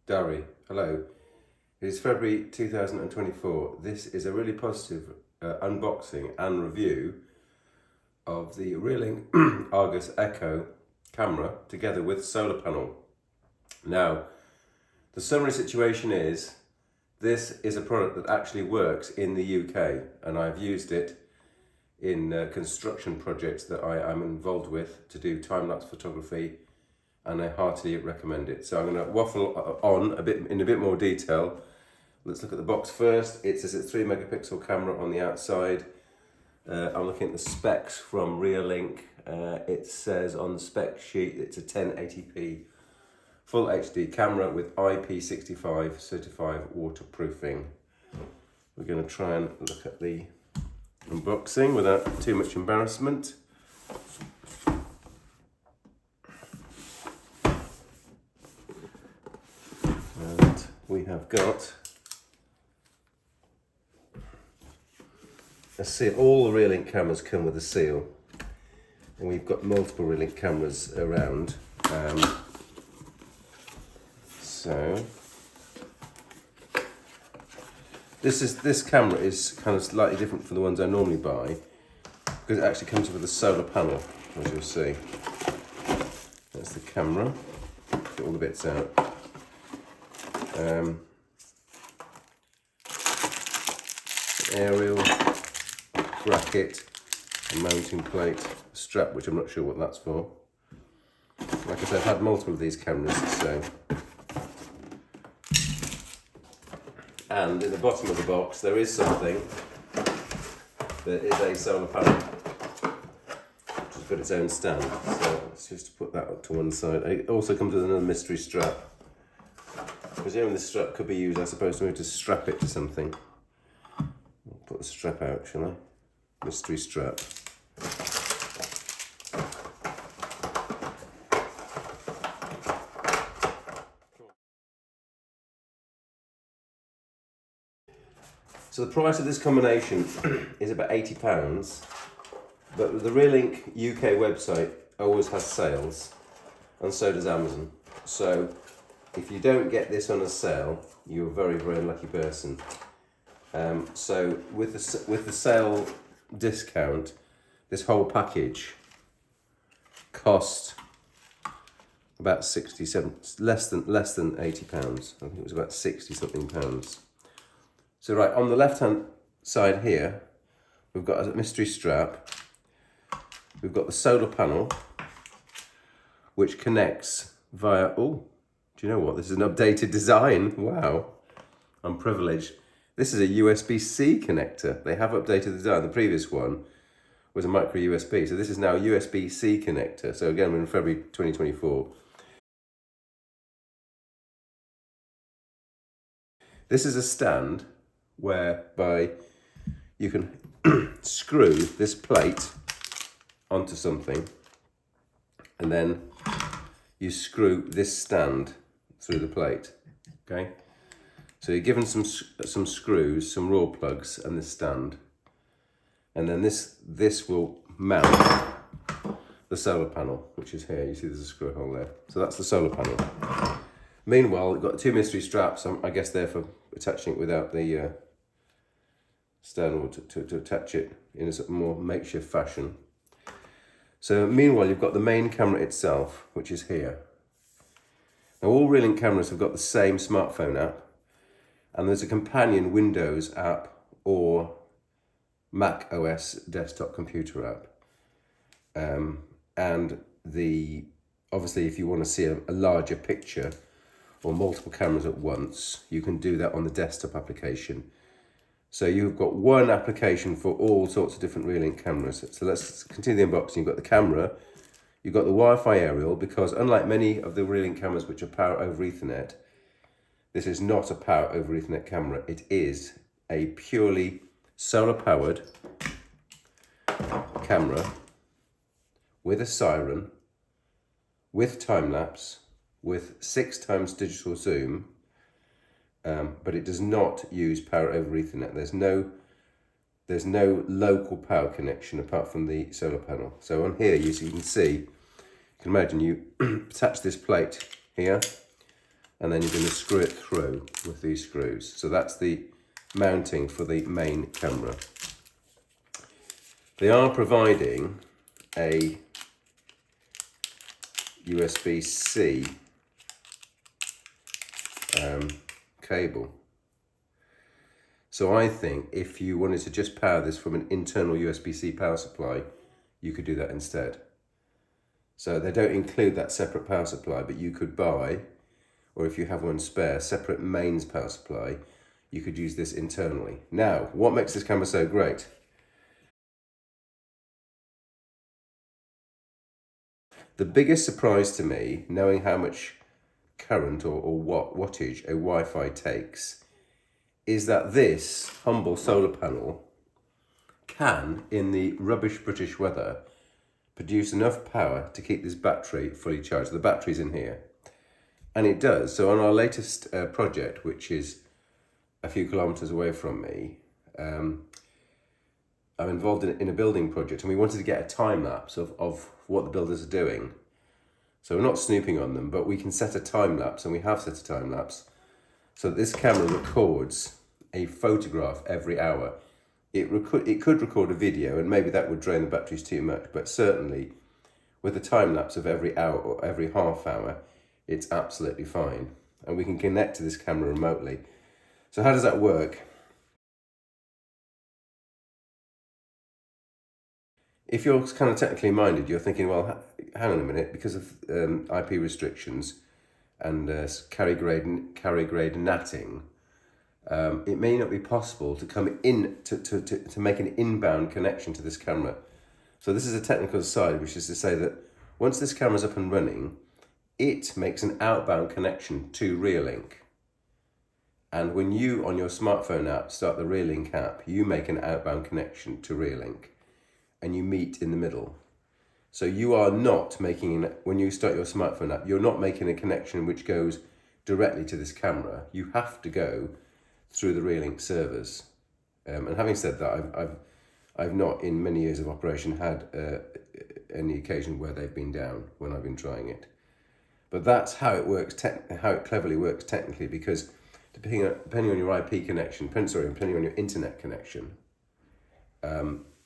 Dari, hello. It is February 2024. This is a really positive unboxing and review of the Reolink Argos Echo camera together with solar panel. Now, the summary situation is this is a product that actually works in the UK, and I've used it in construction projects that I am involved with to do time-lapse photography, and I heartily recommend it. So I'm going to waffle on in a bit more detail. Let's look at the box first. It says it's 3 megapixel camera on the outside. I'm looking at the specs from Reolink. It says on the spec sheet it's a 1080p full HD camera with IP65 certified waterproofing. We're going to try and look at the unboxing without too much embarrassment. And we have got a seal. All the Reolink cameras come with a seal, and we've got multiple Reolink cameras around. So this camera is kind of slightly different from the ones I normally buy because it actually comes with a solar panel, as you'll see. That's the camera. Get all the bits out. Aerial, bracket, a mounting plate, a strap, which I'm not sure what that's for. Like I said, I've had multiple of these cameras, so. And in the bottom of the box, there is something that is a solar panel, which has got its own stand. So let's just put that up to one side. It also comes with another mystery strap. Presuming this strap could be used, I suppose, to strap it to something. I'll put the strap out, shall I? Mystery strap. So the price of this combination is about £80, but the Reolink UK website always has sales, and so does Amazon. So if you don't get this on a sale, you're a very, very unlucky person. So with the sale discount, this whole package cost about 67, less than £80. I think it was about 60 something pounds. So right, on the left-hand side here, we've got a mystery strap. We've got the solar panel, which connects via, oh, do you know what? This is an updated design. Wow, I'm privileged. This is a USB-C connector. They have updated the design. The previous one was a micro USB. So this is now a USB-C connector. So again, we're in February 2024. This is a stand whereby you can screw this plate onto something, and then you screw this stand through the plate. Okay, so you're given some screws, some raw plugs, and this stand, and then this will mount the solar panel, which is here. You see there's a screw hole there. So that's the solar panel. Meanwhile, we've got two mystery straps. I guess they're for attaching it without the stand, or to attach it in a more makeshift fashion. So meanwhile, you've got the main camera itself, which is here. Now all Reolink cameras have got the same smartphone app, and there's a companion Windows app or Mac OS desktop computer app. And obviously if you want to see a larger picture or multiple cameras at once, you can do that on the desktop application. So you've got one application for all sorts of different Reolink cameras. So let's continue the unboxing. You've got the camera, you've got the Wi-Fi aerial, because unlike many of the Reolink cameras which are power over Ethernet, this is not a power over Ethernet camera. It is a purely solar powered camera with a siren, with time lapse, with 6x digital zoom, but it does not use power over Ethernet. There's no local power connection apart from the solar panel. So on here, you can see, you can imagine you attach this plate here, and then you're going to screw it through with these screws. So that's the mounting for the main camera. They are providing a USB-C cable. So I think if you wanted to just power this from an internal USB-C power supply, you could do that instead. So they don't include that separate power supply, but you could buy, or if you have one spare, separate mains power supply, you could use this internally. Now, what makes this camera so great? The biggest surprise to me, knowing how much current or wattage a Wi-Fi takes, is that this humble solar panel can, in the rubbish British weather, produce enough power to keep this battery fully charged. The battery's in here. And it does. So on our latest project, which is a few kilometres away from me, I'm involved in a building project, and we wanted to get a time lapse of what the builders are doing. So we're not snooping on them, but we can set a time lapse, and we have set a time lapse. So this camera records a photograph every hour. It could record a video, and maybe that would drain the batteries too much, but certainly with a time lapse of every hour or every half hour, it's absolutely fine. And we can connect to this camera remotely. So how does that work? If you're kind of technically minded, you're thinking, well, hang on a minute, because of IP restrictions and carrier grade natting, it may not be possible to come in to make an inbound connection to this camera. So this is a technical side, which is to say that once this camera's up and running, it makes an outbound connection to Reolink. And when you, on your smartphone app, start the Reolink app, you make an outbound connection to Reolink, and you meet in the middle. So you are not making, when you start your smartphone app, you're not making a connection which goes directly to this camera. You have to go through the Reolink servers. And having said that, I've not, in many years of operation, had any occasion where they've been down when I've been trying it. But that's how it works, how it cleverly works technically, because depending on your IP connection, depending on your internet connection,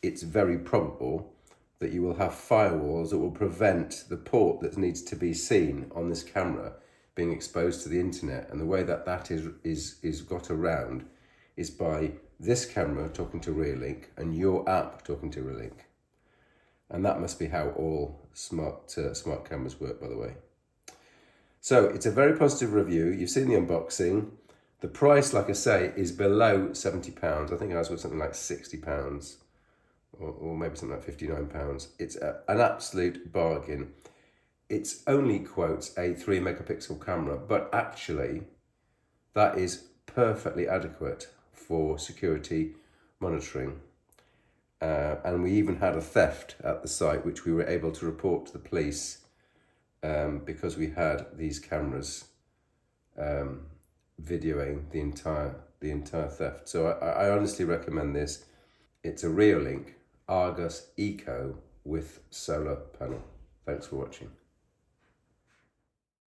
it's very probable that you will have firewalls that will prevent the port that needs to be seen on this camera being exposed to the internet. And the way that is got around is by this camera talking to Reolink and your app talking to Reolink. And that must be how all smart cameras work, by the way. So it's a very positive review. You've seen the unboxing. The price, like I say, is below £70. I think ours was something like £60. Or maybe something like £59. It's an absolute bargain. It's only quotes a 3 megapixel camera, but actually that is perfectly adequate for security monitoring. And we even had a theft at the site, which we were able to report to the police because we had these cameras videoing the entire theft. So I honestly recommend this. It's a Reolink Argos Eco with solar panel. Thanks for watching.